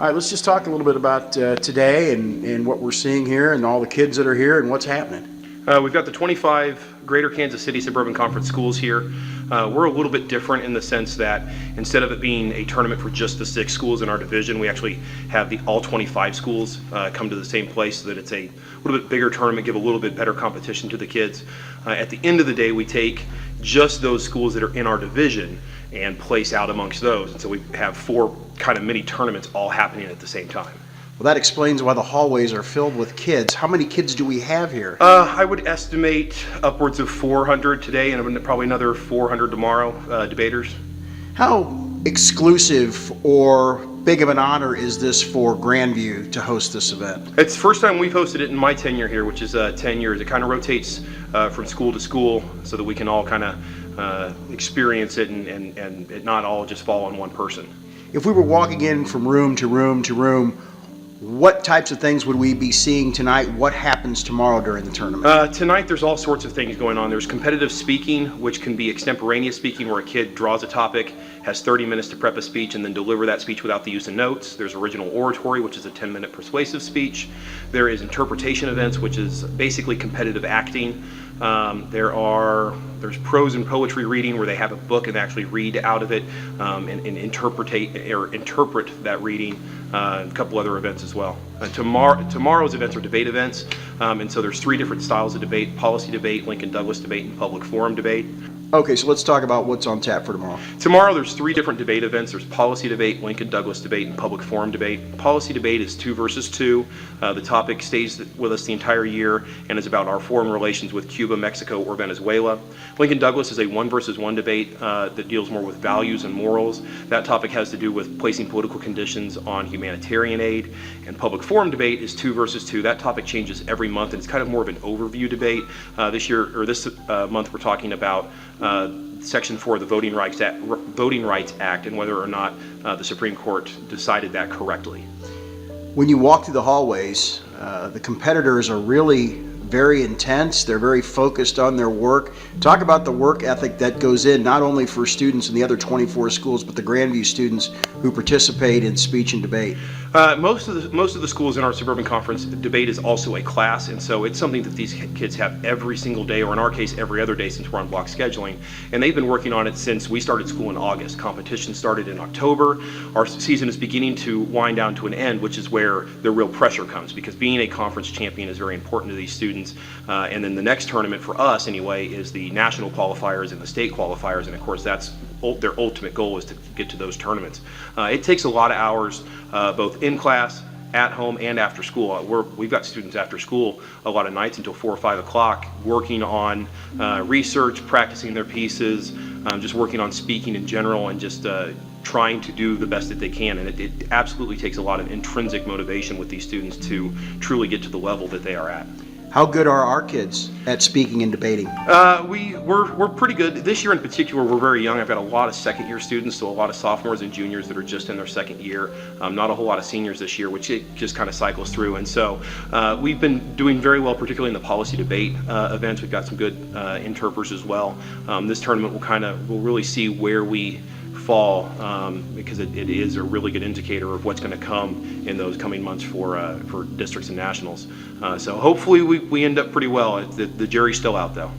All right, let's just talk a little bit about today and what we're seeing here and all the kids that are here and what's happening. We've got the 25 Greater Kansas City Suburban Conference schools here. We're a little bit different in the sense that instead of it being a tournament for just the 6 schools in our division, we actually have all 25 schools come to the same place so that it's a little bit bigger tournament, give a little bit better competition to the kids. At the end of the day, we take just those schools that are in our division and place out amongst those. And so we have 4 kind of mini tournaments all happening at the same time. Well, that explains why the hallways are filled with kids. How many kids do we have here? I would estimate upwards of 400 today and probably another 400 tomorrow, debaters. How exclusive or big of an honor is this for Grandview to host this event? It's the first time we've hosted it in my tenure here, which is 10 years. It kind of rotates from school to school so that we can all kind of experience it and it not all just fall on one person. If we were walking in from room to room to room, what types of things would we be seeing tonight? What happens tomorrow during the tournament? Tonight there's all sorts of things going on. There's competitive speaking, which can be extemporaneous speaking, where a kid draws a topic, has 30 minutes to prep a speech, and then deliver that speech without the use of notes. There's original oratory, which is a 10-minute persuasive speech. There is interpretation events, which is basically competitive acting. There's prose and poetry reading, where they have a book and actually read out of it and interpret that reading. A couple other events as well. Tomorrow's events are debate events, and so there's 3 different styles of debate: policy debate, Lincoln Douglas debate, and public forum debate. Okay, so let's talk about what's on tap for tomorrow. Tomorrow there's 3 different debate events. There's policy debate, Lincoln Douglas debate, and public forum debate. Policy debate is 2 versus 2. The topic stays with us the entire year and is about our foreign relations with Cuba, Mexico, or Venezuela. Lincoln Douglas is a 1 versus 1 debate that deals more with values and morals. That topic has to do with placing political conditions on humanitarian aid. And public forum debate is 2 versus 2. That topic changes every month, and it's kind of more of an overview debate. This month we're talking about Section 4 of the Voting Rights Act and whether or not the Supreme Court decided that correctly. When you walk through the hallways, the competitors are really very intense. They're very focused on their work. Talk about the work ethic that goes in not only for students in the other 24 schools, but the Grandview students who participate in speech and debate. Most of the schools in our Suburban Conference, debate is also a class, and so it's something that these kids have every single day, or in our case, every other day, since we're on block scheduling. And they've been working on it since we started school in August. Competition started in October. Our season is beginning to wind down to an end, which is where the real pressure comes, because being a conference champion is very important to these students. And then the next tournament for us, anyway, is the national qualifiers and the state qualifiers, and of course that's their ultimate goal, is to get to those tournaments. It takes a lot of hours, both in class, at home, and after school. We've got students after school a lot of nights until 4 or 5 o'clock working on research, practicing their pieces, just working on speaking in general, and just trying to do the best that they can. And it absolutely takes a lot of intrinsic motivation with these students to truly get to the level that they are at. How good are our kids at speaking and debating? We're pretty good. This year in particular, we're very young. I've got a lot of second-year students, so a lot of sophomores and juniors that are just in their second year. Not a whole lot of seniors this year, which it just kind of cycles through. And so we've been doing very well, particularly in the policy debate events. We've got some good interpreters as well. This tournament we'll really see where we fall, because it is a really good indicator of what's going to come in those coming months for districts and nationals. So hopefully we end up pretty well. The jury's still out, though.